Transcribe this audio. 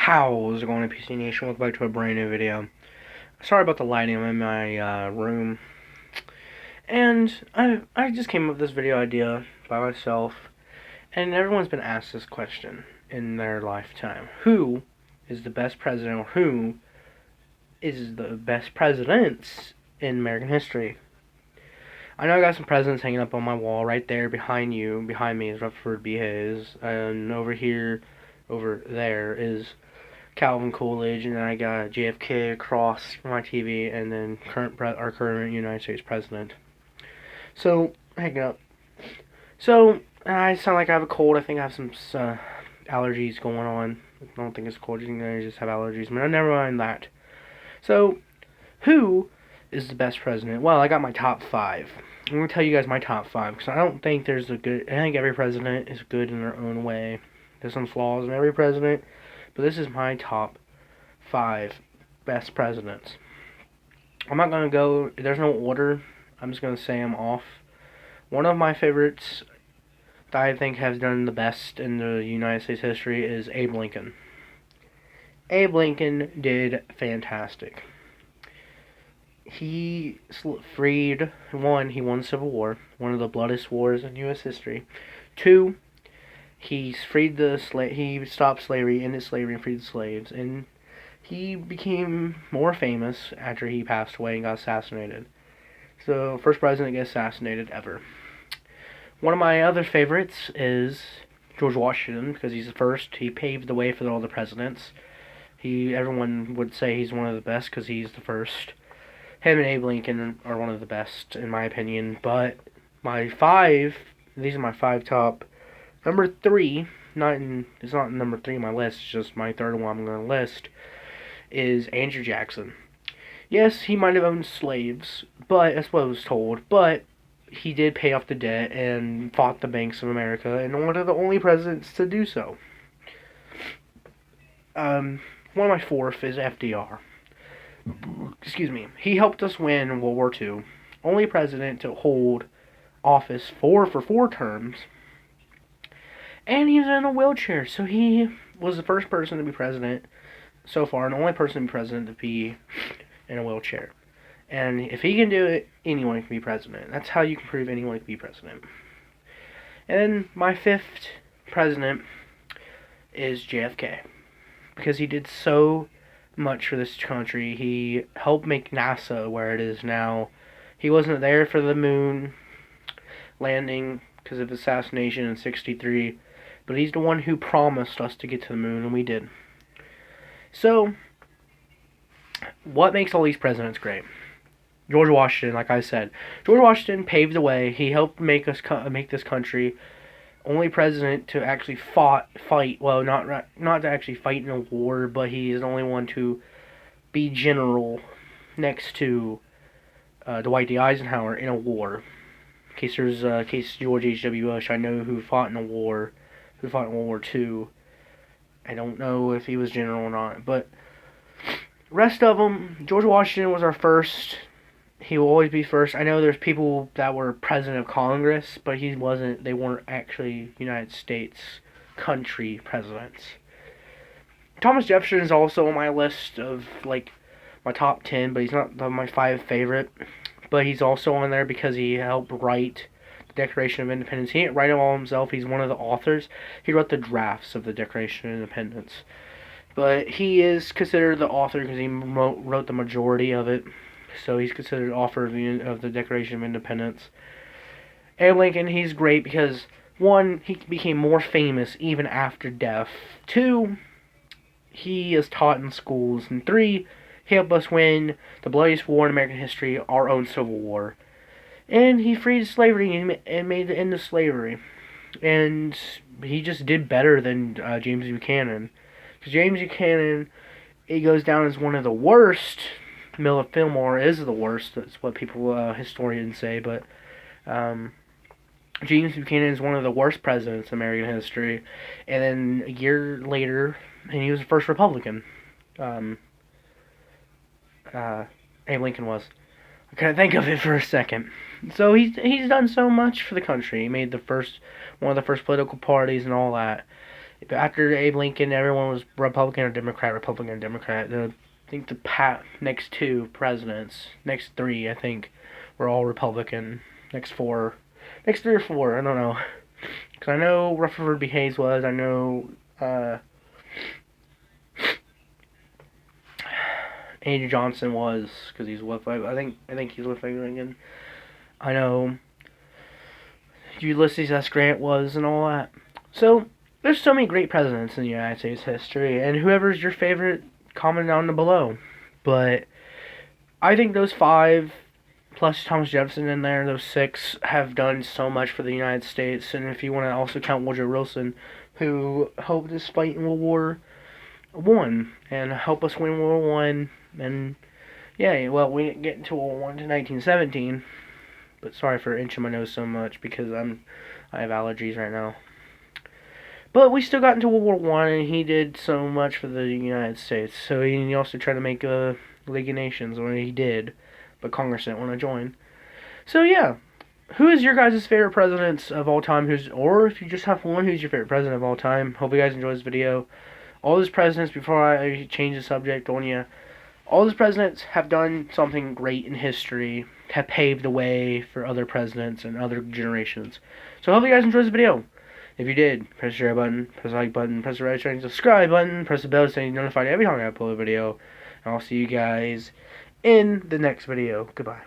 How's it going, PC Nation? Welcome back to a brand new video. Sorry about the lighting. I'm in my room, and I just came up with this video idea by myself, and everyone's been asked this question in their lifetime: who is the best president, or who is the best presidents in American history? I know I got some presidents hanging up on my wall right there behind you. Behind me is Rutherford B. Hayes, and over there is Calvin Coolidge, and then I got JFK across my TV, and then our current United States president. So, hang up. So, I sound like I have a cold. I think I have some allergies going on. I don't think it's a cold. I just have allergies. But never mind that. So, who is the best president? Well, I got my top 5. I'm going to tell you guys my top 5, because I don't think there's a good... I think every president is good in their own way. There's some flaws in every president, but this is my top 5 best presidents. I'm not going to go... There's no order. I'm just going to say them off. One of my favorites that I think has done the best in the United States history is Abe Lincoln. Abe Lincoln did fantastic. He freed... One, he won the Civil War, one of the bloodiest wars in U.S. history. 2, he stopped slavery, ended slavery, and freed the slaves. And he became more famous after he passed away and got assassinated. So, first president to get assassinated ever. One of my other favorites is George Washington, because he's the first. He paved the way for all the presidents. Everyone would say he's one of the best because he's the first. Him and Abe Lincoln are one of the best, in my opinion. But these are my 5 top. Number 3, it's not number 3 on my list, it's just my third one I'm going to list, is Andrew Jackson. Yes, he might have owned slaves, but that's what I was told, but he did pay off the debt and fought the banks of America, and one of the only presidents to do so. One of my 4th is FDR. Excuse me. He helped us win World War II. Only president to hold office for 4 terms. And he was in a wheelchair, so he was the first person to be president so far, and the only person to be president to be in a wheelchair. And if he can do it, anyone can be president. That's how you can prove anyone can be president. And then my 5th president is JFK, because he did so much for this country. He helped make NASA where it is now. He wasn't there for the moon landing because of assassination in '63, but he's the one who promised us to get to the moon, and we did. So, what makes all these presidents great? George Washington, like I said. George Washington paved the way. He helped make this country. Only president to actually fight. Well, not to actually fight in a war, but he is the only one to be general next to Dwight D. Eisenhower in a war. In case George H.W. Bush, I know who fought in World War II. I don't know if he was general or not, but rest of them, George Washington was our first. He will always be first. I know there's people that were president of Congress, but he wasn't. They weren't actually United States country presidents. Thomas Jefferson is also on my list of my top 10, but he's not my 5 favorite. But he's also on there because he helped write the Declaration of Independence. He didn't write it all himself. He's one of the authors. He wrote the drafts of the Declaration of Independence. But he is considered the author because he wrote the majority of it. So he's considered author of the Declaration of Independence. Abe Lincoln, he's great because, 1, he became more famous even after death. 2, he is taught in schools. And 3, he helped us win the bloodiest war in American history, our own Civil War. And he freed slavery and made the end of slavery. And he just did better than James Buchanan. Because James Buchanan, he goes down as one of the worst. Millard Fillmore is the worst. That's what historians say. But James Buchanan is one of the worst presidents in American history. And then a year later, and he was the first Republican. Abe Lincoln was. I couldn't think of it for a second. So he's done so much for the country. He made one of the first political parties and all that. After Abe Lincoln, everyone was Republican or Democrat, Republican or Democrat. I think the next two presidents, next three, I think, were all Republican. Next three or four, I don't know. Because I know Rutherford B. Hayes was. I know Andrew Johnson was, because he's with. I think he's with Lincoln. I know Ulysses S. Grant was, and all that. So there's so many great presidents in the United States history, and whoever's your favorite, comment down below. But I think those five, plus Thomas Jefferson in there, those six, have done so much for the United States. And if you want to also count Woodrow Wilson, who helped us fight in World War One and help us win World War One, and yeah, well, we didn't get into World War One to 1917. But sorry for inching my nose so much because I have allergies right now. But we still got into World War One, and he did so much for the United States. So he also tried to make a League of Nations, when he did, but Congress didn't want to join. So yeah, who is your guys' favorite presidents of all time? Or if you just have one, who's your favorite president of all time? Hope you guys enjoy this video. All these presidents, before I change the subject on you, all these presidents have done something great in history, have paved the way for other presidents and other generations. So I hope you guys enjoyed this video. If you did, press the share button, press the like button, press the red shiny subscribe button, press the bell so you're notified every time I upload a video. And I'll see you guys in the next video. Goodbye.